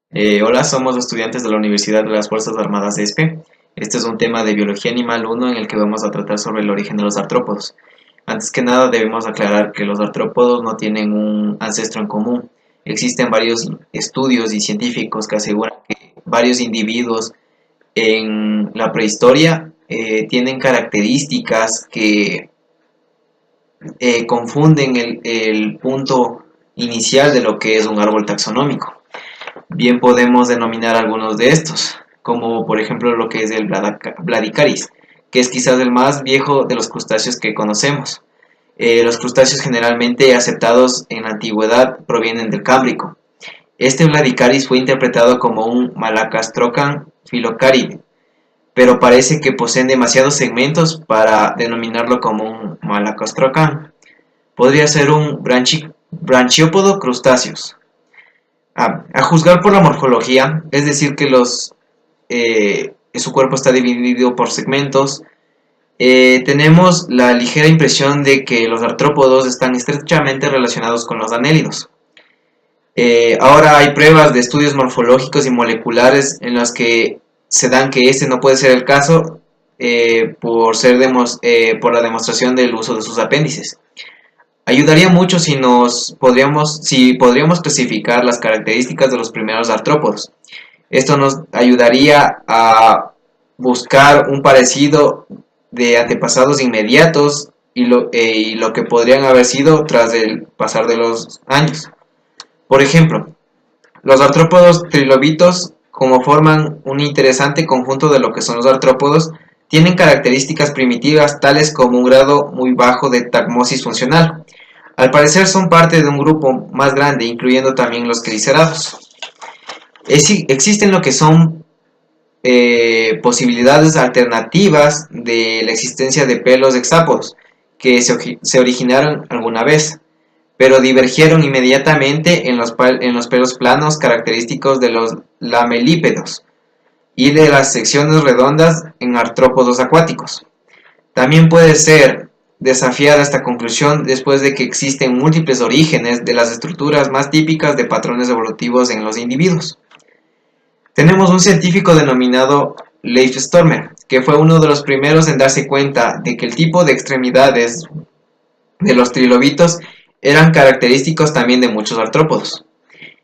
Hola, somos estudiantes de la Universidad de las Fuerzas Armadas de ESPE. Este es un tema de Biología Animal 1 en el que vamos a tratar sobre el origen de los artrópodos. Antes que nada debemos aclarar que los artrópodos no tienen un ancestro en común. Existen varios estudios y científicos que aseguran que varios individuos en la prehistoria tienen características que confunden el punto inicial de lo que es un árbol taxonómico. Bien podemos denominar algunos de estos, como por ejemplo lo que es el Bradicaris, que es quizás el más viejo de los crustáceos que conocemos. Los crustáceos generalmente aceptados en la antigüedad provienen del Cámbrico. Este Bradicaris fue interpretado como un Malacastrocan filocáride, pero parece que poseen demasiados segmentos para denominarlo como un Malacastrocan. Podría ser un branchiópodo crustáceos. A juzgar por la morfología, es decir que su cuerpo está dividido por segmentos, tenemos la ligera impresión de que los artrópodos están estrechamente relacionados con los anélidos. Ahora hay pruebas de estudios morfológicos y moleculares en las que se dan que este no puede ser el caso por la demostración del uso de sus apéndices. Ayudaría mucho si podríamos clasificar las características de los primeros artrópodos. Esto nos ayudaría a buscar un parecido de antepasados inmediatos y lo que podrían haber sido tras el pasar de los años. Por ejemplo, los artrópodos trilobitos, como forman un interesante conjunto de lo que son los artrópodos, tienen características primitivas tales como un grado muy bajo de tagmosis funcional. Al parecer son parte de un grupo más grande, incluyendo también los quelicerados. Existen lo que son posibilidades alternativas de la existencia de pelos hexápodos que se originaron alguna vez, pero divergieron inmediatamente en los pelos planos característicos de los lamelípedos y de las secciones redondas en artrópodos acuáticos. También puede ser desafiada esta conclusión después de que existen múltiples orígenes de las estructuras más típicas de patrones evolutivos en los individuos. Tenemos un científico denominado Leif Stormer, que fue uno de los primeros en darse cuenta de que el tipo de extremidades de los trilobitos eran característicos también de muchos artrópodos.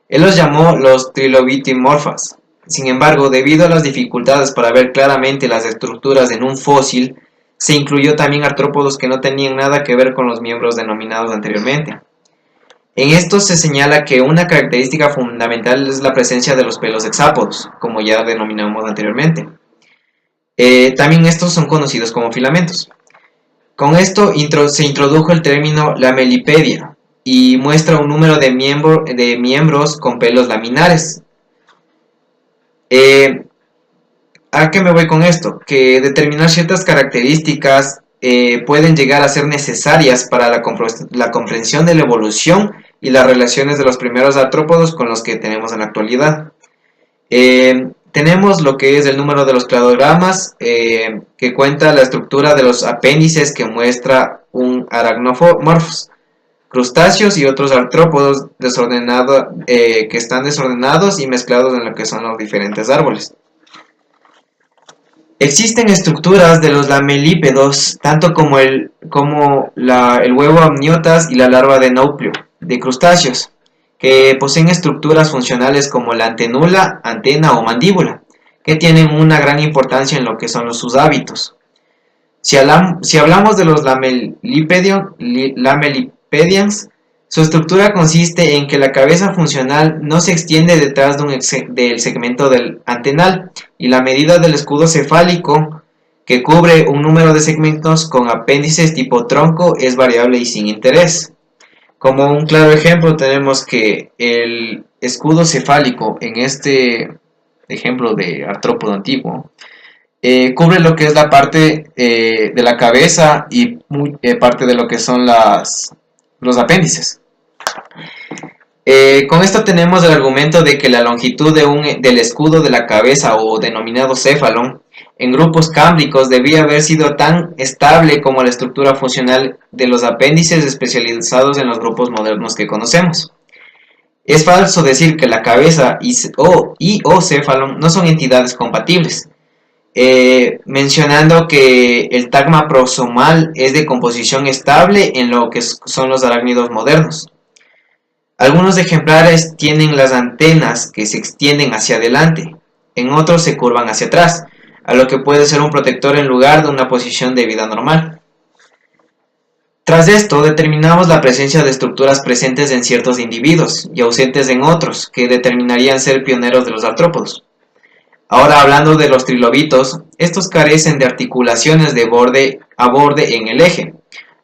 Él los llamó los trilobitimorfas. Sin embargo, debido a las dificultades para ver claramente las estructuras en un fósil, se incluyó también artrópodos que no tenían nada que ver con los miembros denominados anteriormente. En esto se señala que una característica fundamental es la presencia de los pelos hexápodos, como ya denominamos anteriormente. También estos son conocidos como filamentos. Con esto se introdujo el término lamelipedia y muestra un número de miembros con pelos laminares. ¿A qué me voy con esto? Que determinar ciertas características pueden llegar a ser necesarias para la comprensión de la evolución y las relaciones de los primeros artrópodos con los que tenemos en la actualidad. Tenemos lo que es el número de los cladogramas, que cuenta la estructura de los apéndices que muestra un aracnomorphos, crustáceos y otros artrópodos que están desordenados y mezclados en lo que son los diferentes árboles. Existen estructuras de los lamelípedos, tanto como el huevo amniotas y la larva de núcleo de crustáceos, que poseen estructuras funcionales como la antenula, antena o mandíbula, que tienen una gran importancia en lo que son sus hábitos. Si hablamos de los lamelipedians, su estructura consiste en que la cabeza funcional no se extiende detrás del segmento del antenal y la medida del escudo cefálico, que cubre un número de segmentos con apéndices tipo tronco, es variable y sin interés. Como un claro ejemplo tenemos que el escudo cefálico en este ejemplo de artrópodo antiguo cubre lo que es la parte de la cabeza y parte de lo que son los apéndices. Con esto tenemos el argumento de que la longitud del escudo de la cabeza, o denominado céfalon, en grupos cámbricos debía haber sido tan estable como la estructura funcional de los apéndices especializados en los grupos modernos que conocemos. Es falso decir que la cabeza y o céfalo no son entidades compatibles, mencionando que el tagma prosomal es de composición estable en lo que son los arácnidos modernos. Algunos ejemplares tienen las antenas que se extienden hacia adelante, en otros se curvan hacia atrás, a lo que puede ser un protector en lugar de una posición de vida normal. Tras esto, determinamos la presencia de estructuras presentes en ciertos individuos y ausentes en otros, que determinarían ser pioneros de los artrópodos. Ahora, hablando de los trilobitos, estos carecen de articulaciones de borde a borde en el eje,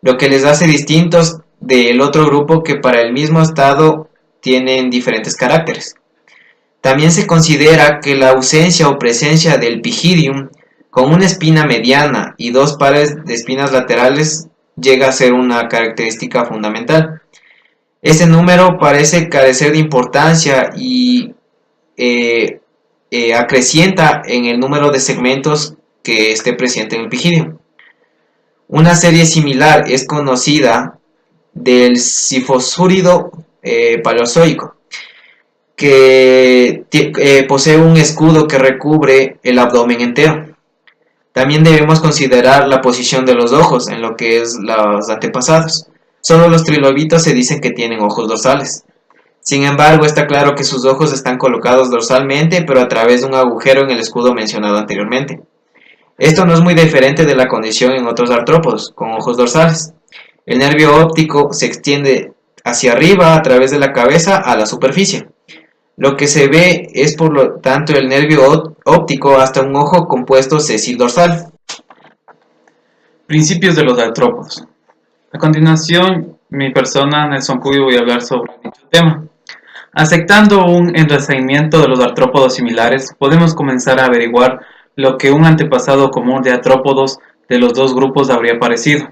lo que les hace distintos del otro grupo que para el mismo estado tienen diferentes caracteres. También se considera que la ausencia o presencia del pygidium con una espina mediana y dos pares de espinas laterales llega a ser una característica fundamental. Este número parece carecer de importancia y acrecienta en el número de segmentos que esté presente en el pygidium. Una serie similar es conocida del Sifosúrido paleozoico, que posee un escudo que recubre el abdomen entero. También debemos considerar la posición de los ojos en lo que es los antepasados. Solo los trilobitos se dicen que tienen ojos dorsales. Sin embargo, está claro que sus ojos están colocados dorsalmente, pero a través de un agujero en el escudo mencionado anteriormente. Esto no es muy diferente de la condición en otros artrópodos, con ojos dorsales. El nervio óptico se extiende hacia arriba a través de la cabeza a la superficie. Lo que se ve es por lo tanto el nervio óptico hasta un ojo compuesto sésil dorsal. Principios de los artrópodos. A continuación, mi persona, Nelson Cuyo, voy a hablar sobre dicho tema. Aceptando un enraizamiento de los artrópodos similares, podemos comenzar a averiguar lo que un antepasado común de artrópodos de los dos grupos habría parecido.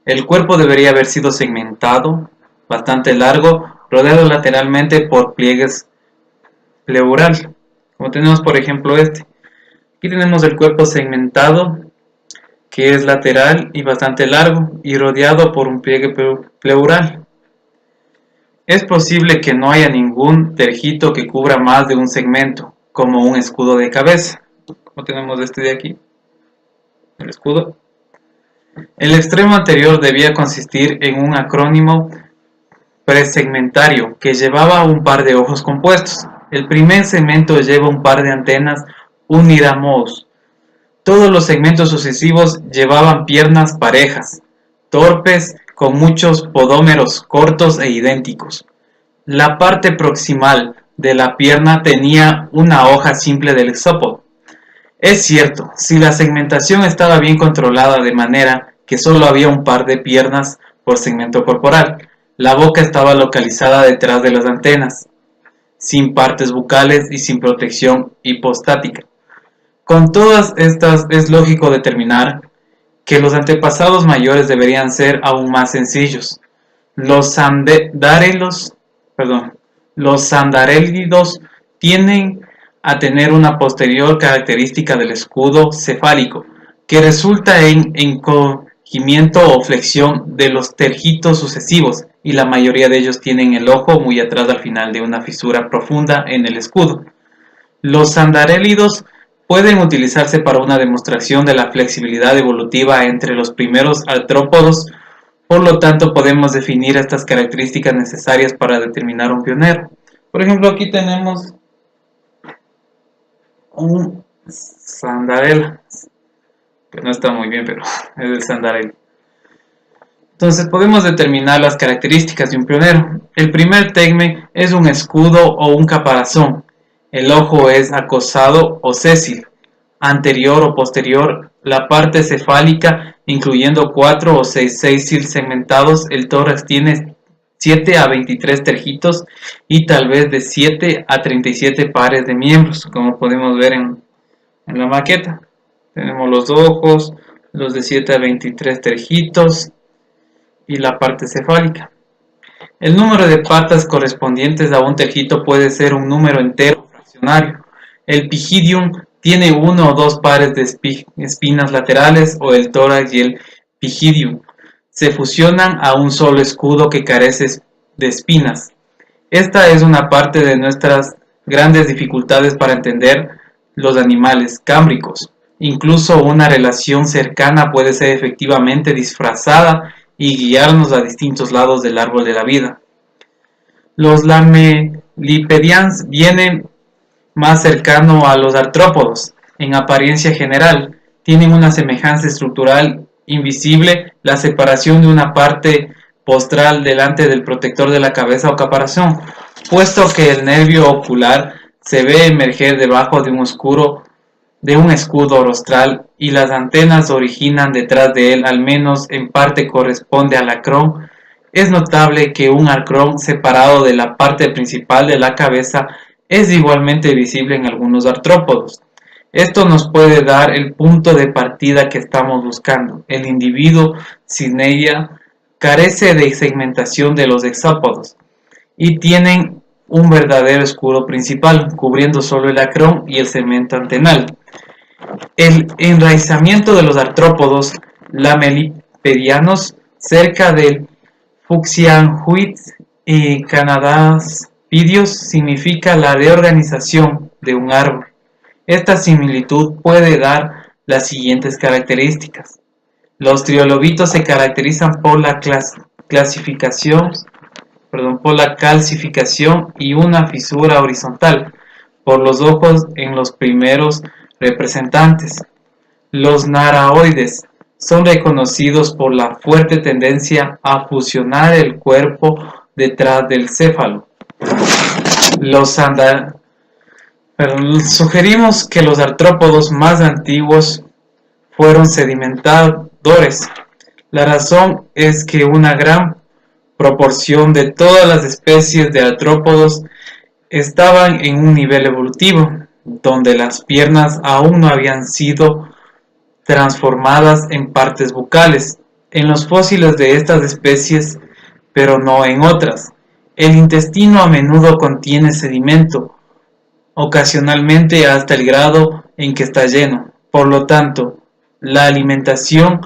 El cuerpo debería haber sido segmentado, bastante largo, rodeado lateralmente por pliegues pleural, como tenemos por ejemplo este. Aquí tenemos el cuerpo segmentado, que es lateral y bastante largo, y rodeado por un pliegue pleural. Es posible que no haya ningún tergito que cubra más de un segmento, como un escudo de cabeza, como tenemos este de aquí, el escudo. El extremo anterior debía consistir en un acrónimo presegmentario que llevaba un par de ojos compuestos. El primer segmento lleva un par de antenas uniramos. Todos los segmentos sucesivos llevaban piernas parejas, torpes, con muchos podómeros cortos e idénticos. La parte proximal de la pierna tenía una hoja simple del exópodo. Es cierto, si la segmentación estaba bien controlada de manera que solo había un par de piernas por segmento corporal, la boca estaba localizada detrás de las antenas, sin partes bucales y sin protección hipostática. Con todas estas es lógico determinar que los antepasados mayores deberían ser aún más sencillos. Los sandarélidos tienden a tener una posterior característica del escudo cefálico, que resulta en encogimiento o flexión de los tergitos sucesivos, y la mayoría de ellos tienen el ojo muy atrás al final de una fisura profunda en el escudo. Los sandarélidos pueden utilizarse para una demostración de la flexibilidad evolutiva entre los primeros artrópodos, por lo tanto podemos definir estas características necesarias para determinar un pionero. Por ejemplo, aquí tenemos un sandarel, que no está muy bien, pero es el sandarel. Entonces podemos determinar las características de un pionero. El primer tegme es un escudo o un caparazón. El ojo es acosado o sésil, anterior o posterior, la parte cefálica, incluyendo 4 o 6 sésiles segmentados. El tórax tiene 7 a 23 tergitos y tal vez de 7 a 37 pares de miembros, como podemos ver en la maqueta. Tenemos los ojos, los de 7 a 23 tergitos y la parte cefálica. El número de patas correspondientes a un tergito puede ser un número entero o fraccionario. El pygidium tiene 1 o 2 pares de espinas laterales, o el tórax y el pygidium se fusionan a un solo escudo que carece de espinas. Esta es una parte de nuestras grandes dificultades para entender los animales cámbricos. Incluso una relación cercana puede ser efectivamente disfrazada y guiarnos a distintos lados del árbol de la vida. Los lamelipedians vienen más cercano a los artrópodos. En apariencia general, tienen una semejanza estructural invisible, la separación de una parte postral delante del protector de la cabeza o caparazón, puesto que el nervio ocular se ve emerger debajo de un escudo rostral y las antenas originan detrás de él, al menos en parte corresponde al acrón. Es notable que un acrón separado de la parte principal de la cabeza es igualmente visible en algunos artrópodos. Esto nos puede dar el punto de partida que estamos buscando. El individuo Cyneia carece de segmentación de los hexápodos y tienen un verdadero escudo principal, cubriendo solo el acrón y el segmento antenal. El enraizamiento de los artrópodos lamelipedianos cerca del Fuxianhuit y Canadaspidios significa la reorganización de un árbol. Esta similitud puede dar las siguientes características. Los trilobitos se caracterizan por la calcificación y una fisura horizontal por los ojos en los primeros representantes. Los naraoides son reconocidos por la fuerte tendencia a fusionar el cuerpo detrás del céfalo. Sugerimos que los artrópodos más antiguos fueron sedimentadores. La razón es que una gran proporción de todas las especies de artrópodos estaban en un nivel evolutivo, donde las piernas aún no habían sido transformadas en partes bucales. En los fósiles de estas especies, pero no en otras. El intestino a menudo contiene sedimento, ocasionalmente hasta el grado en que está lleno. Por lo tanto, la alimentación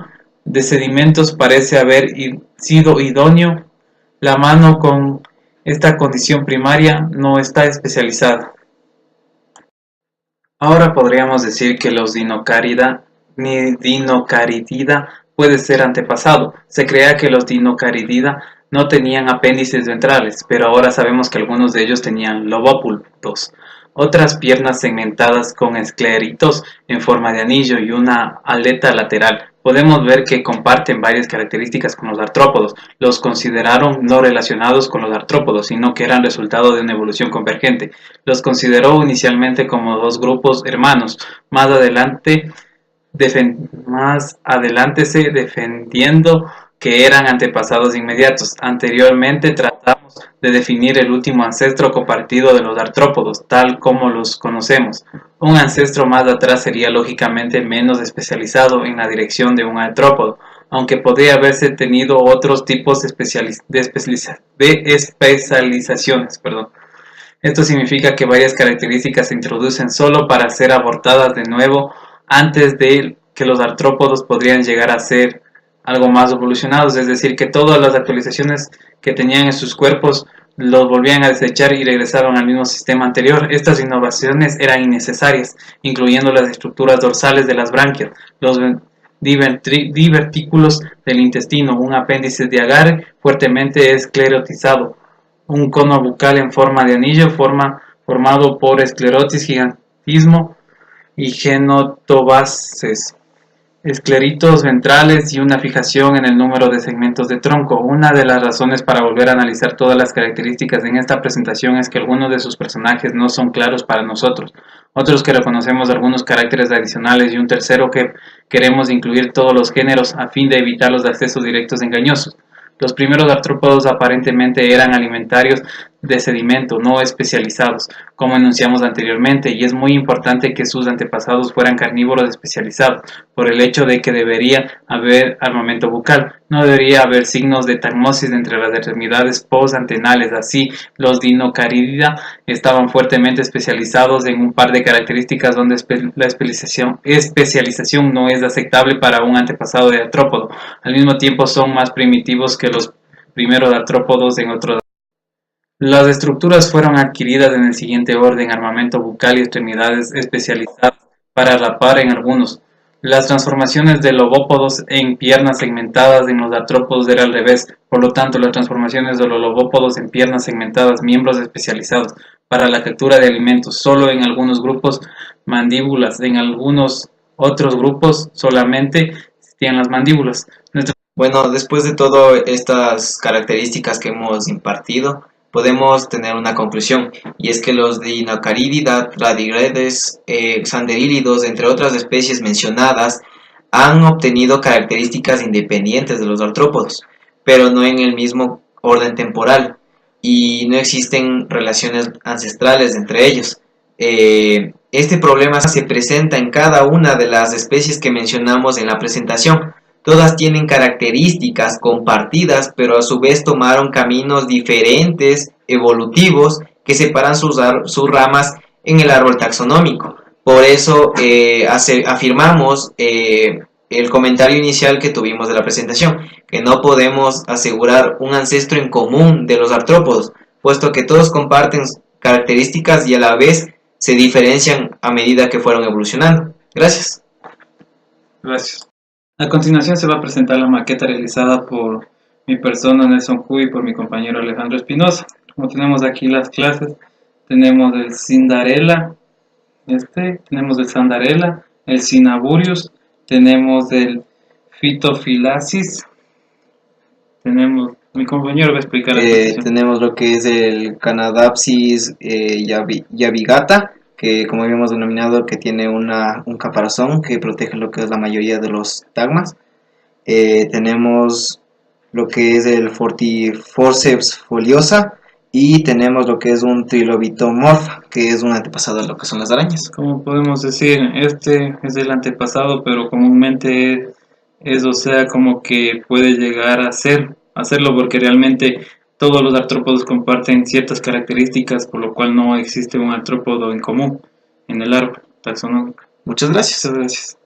de sedimentos parece haber sido idóneo. La mano con esta condición primaria no está especializada. Ahora podríamos decir que los Dinocaridia puede ser antepasado. Se creía que los Dinocaridia no tenían apéndices ventrales, pero ahora sabemos que algunos de ellos tenían lobópodos, otras piernas segmentadas con escleritos en forma de anillo y una aleta lateral. Podemos ver que comparten varias características con los artrópodos. Los consideraron no relacionados con los artrópodos, sino que eran resultado de una evolución convergente. Los consideró inicialmente como dos grupos hermanos. Más adelante se defendiendo que eran antepasados inmediatos. Anteriormente tratamos de definir el último ancestro compartido de los artrópodos, tal como los conocemos. Un ancestro más atrás sería lógicamente menos especializado en la dirección de un artrópodo, aunque podría haberse tenido otros tipos de especializaciones. Esto significa que varias características se introducen solo para ser abortadas de nuevo antes de que los artrópodos podrían llegar a ser algo más evolucionados, es decir, que todas las actualizaciones que tenían en sus cuerpos los volvían a desechar y regresaron al mismo sistema anterior. Estas innovaciones eran innecesarias, incluyendo las estructuras dorsales de las branquias, los divertículos del intestino, un apéndice de agarre fuertemente esclerotizado, un cono bucal en forma de anillo formado por esclerotis, gigantismo y genotobases, escleritos ventrales y una fijación en el número de segmentos de tronco. Una de las razones para volver a analizar todas las características en esta presentación es que algunos de sus personajes no son claros para nosotros, otros que reconocemos algunos caracteres adicionales y un tercero que queremos incluir todos los géneros a fin de evitar los accesos directos engañosos. Los primeros artrópodos aparentemente eran alimentarios de sedimento, no especializados, como enunciamos anteriormente, y es muy importante que sus antepasados fueran carnívoros especializados, por el hecho de que debería haber armamento bucal, no debería haber signos de tagmosis entre las extremidades postantenales. Así, los Dinocaridia estaban fuertemente especializados en un par de características donde la especialización no es aceptable para un antepasado de artrópodo. Al mismo tiempo son más primitivos que los primeros artrópodos en otros. Las estructuras fueron adquiridas en el siguiente orden: armamento bucal y extremidades especializadas para rapar en algunos. Las transformaciones de lobópodos en piernas segmentadas en los artrópodos era al revés, por lo tanto las transformaciones de los lobópodos en piernas segmentadas, miembros especializados para la captura de alimentos, solo en algunos grupos mandíbulas, en algunos otros grupos solamente existían las mandíbulas. Bueno, después de todas estas características que hemos impartido, podemos tener una conclusión, y es que los Dinocarididae, Radigrades, Xanderílidos, entre otras especies mencionadas, han obtenido características independientes de los artrópodos, pero no en el mismo orden temporal, y no existen relaciones ancestrales entre ellos. Este problema se presenta en cada una de las especies que mencionamos en la presentación. Todas tienen características compartidas, pero a su vez tomaron caminos diferentes, evolutivos, que separan sus ramas en el árbol taxonómico. Por eso afirmamos el comentario inicial que tuvimos de la presentación, que no podemos asegurar un ancestro en común de los artrópodos, puesto que todos comparten características y a la vez se diferencian a medida que fueron evolucionando. Gracias. Gracias. A continuación se va a presentar la maqueta realizada por mi persona Nelson Cuy y por mi compañero Alejandro Espinosa. Como tenemos aquí las clases, tenemos el Cinderella, tenemos el Sandarella, el Cinaburius, tenemos el Phytophylacis, tenemos, mi compañero va a explicar tenemos lo que es el Canadapsis yavigata, que como habíamos denominado, que tiene un caparazón que protege lo que es la mayoría de los tagmas. Tenemos lo que es el Forceps foliosa, y tenemos lo que es un Trilobitomorpha, que es un antepasado de lo que son las arañas. Como podemos decir, este es el antepasado, pero comúnmente es, o sea, como que puede llegar a hacerlo, porque realmente todos los artrópodos comparten ciertas características, por lo cual no existe un artrópodo en común en el árbol taxonómico. Muchas gracias. Muchas gracias.